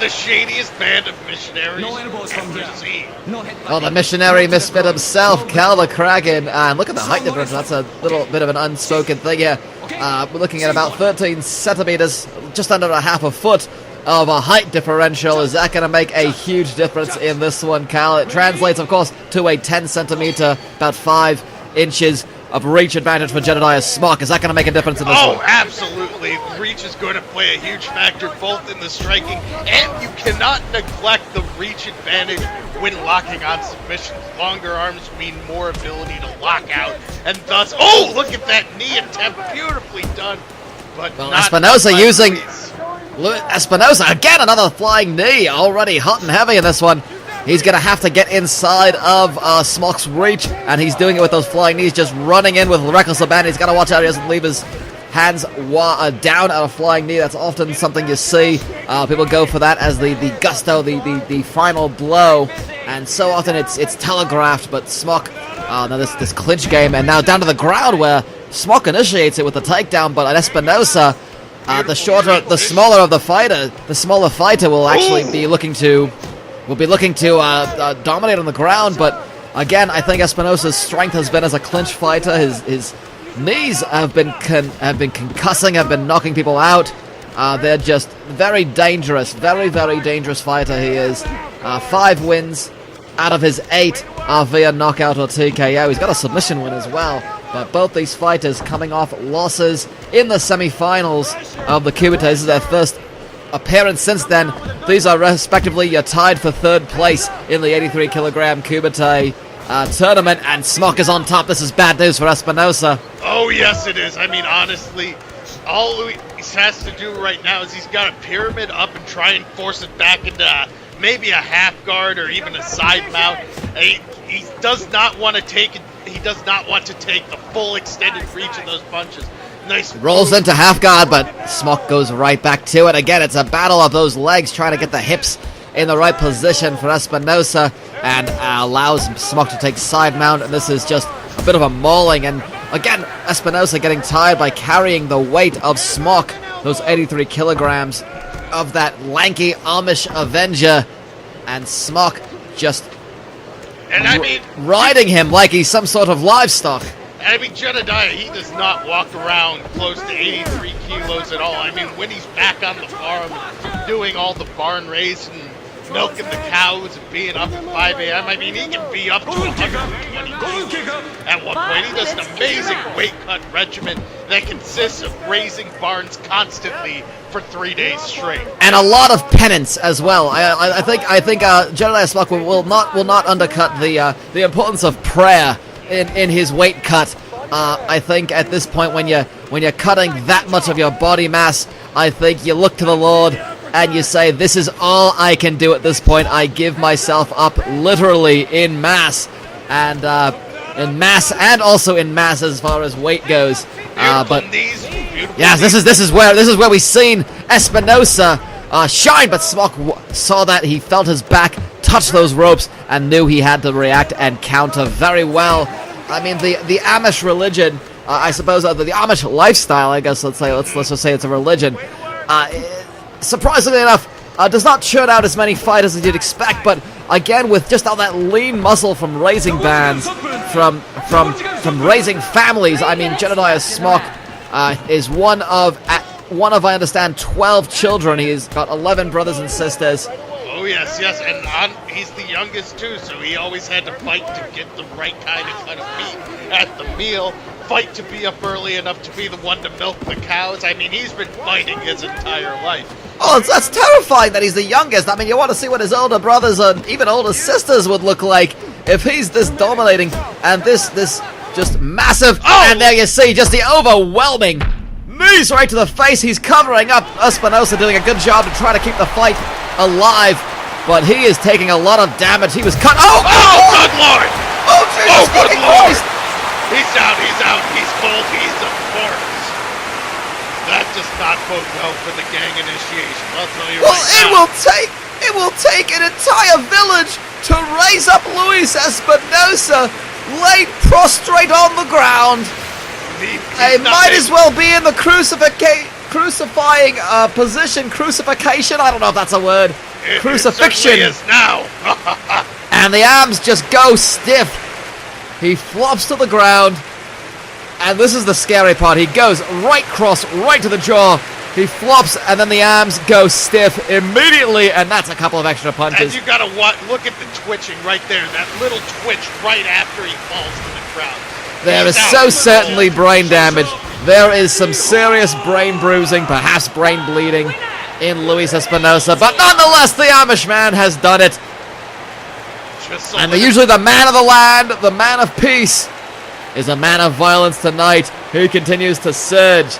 the shadiest band of missionaries ever seen. Well, the missionary misfit himself, Cal the Kraken. And look at the height difference. That's a little bit of an unspoken thing here. We're looking at about 13 centimeters, just under a half a foot of a height differential. Is that going to make a huge difference in this one, Cal? It translates, of course, to a 10 centimeter, about 5 inches of reach advantage for Jedidiah Smock. Is that going to make a difference in this one? Oh, absolutely. Reach is going to play a huge factor both in the striking, and you cannot neglect the reach advantage when locking on submissions. Longer arms mean more ability to lock out, and thus, oh, look at that knee attempt. Beautifully done. But well, not Espinoza using... Espinoza, again, another flying knee. Already hot and heavy in this one. He's going to have to get inside of Smock's reach, and he's doing it with those flying knees, just running in with reckless abandon. He's got to watch out he doesn't leave his hands down at a flying knee. That's often something you see. People go for that as the gusto, the final blow, and so often it's telegraphed, but Smock, now this clinch game, and now down to the ground where Smock initiates it with the takedown, but Espinoza, the smaller of the fighter, the smaller fighter will actually be looking to dominate on the ground. But again, I think Espinoza's strength has been as a clinch fighter. His knees have been concussing, have been knocking people out. They're just very dangerous, very dangerous fighter he is. 5 wins out of his 8 are via knockout or TKO. He's got a submission win as well. But both these fighters coming off losses in the semi-finals of the KUMITE. This is their first appearance since then. These are respectively tied for 3rd place in the 83 kilogram KUMITE tournament, and Smock is on top. This is bad news for Espinoza. Oh yes it is. I mean, honestly, all he has to do right now is he's got to pyramid up and try and force it back into maybe a half guard or even a side mount. He does not want to take it. He does not want to take the full extended reach of those punches. Nice. Rolls into half guard, but Smock goes right back to it. Again, it's a battle of those legs, trying to get the hips in the right position for Espinoza, and allows Smock to take side mount, and this is just a bit of a mauling. And again, Espinoza getting tired by carrying the weight of Smock, those 83 kilograms of that lanky Amish Avenger, and Smock just riding him like he's some sort of livestock. I mean, Jedidiah, he does not walk around close to 83 kilos at all. I mean, when he's back on the farm doing all the barn raising, milking the cows, and being up at 5 a.m., I mean, he can be up to 120 kilos at one point. He does an amazing weight cut regimen that consists of raising barns constantly for 3 days straight, and a lot of penance as well. I think Jedidiah Smock will not undercut the importance of prayer in his weight cut. I think at this point, when you're cutting that much of your body mass, I think you look to the Lord and you say, this is all I can do at this point. I give myself up literally in mass, and also in mass as far as weight goes. But yes, this is where we've seen Espinoza shine, but Smock saw that, he felt his back touch those ropes and knew he had to react and counter very well. I mean, the Amish religion, I suppose, the Amish lifestyle, I guess, let's just say it's a religion, surprisingly enough, does not churn out as many fighters as you'd expect. But again, with just all that lean muscle from raising bands, from raising families, I mean, Jedidiah Smock is one of, I understand, 12 children. He's got 11 brothers and sisters. Oh yes, and he's the youngest too, so he always had to fight to get the right kind of cut of meat at the meal, fight to be up early enough to be the one to milk the cows. I mean, he's been fighting his entire life. Oh, that's terrifying that he's the youngest. I mean, you want to see what his older brothers and even older sisters would look like if he's this dominating and this just massive. Oh! And there you see just the overwhelming knees right to the face. He's covering up. Espinoza doing a good job to try to keep the fight alive, but he is taking a lot of damage. He was cut. Oh, good lord! Oh, Jesus fucking Christ! He's out, he's cold, he's a corpse. That does not bode well for the gang initiation, I'll tell you right now. It will take an entire village to raise up Luis Espinoza, laid prostrate on the ground. He might as well be in the crucifying position, crucifixion, I don't know if that's a word. crucifixion. It is now. And the arms just go stiff. He flops to the ground. And this is the scary part. He goes right cross, right to the jaw. He flops, and then the arms go stiff immediately, and that's a couple of extra punches. And you gotta look at the twitching right there. That little twitch right after he falls to the ground. There is so certainly brain damage. There is some serious brain bruising, perhaps brain bleeding in Luis Espinoza. But nonetheless, the Amish man has done it. And usually the man of the land, the man of peace, is a man of violence tonight. He continues to surge.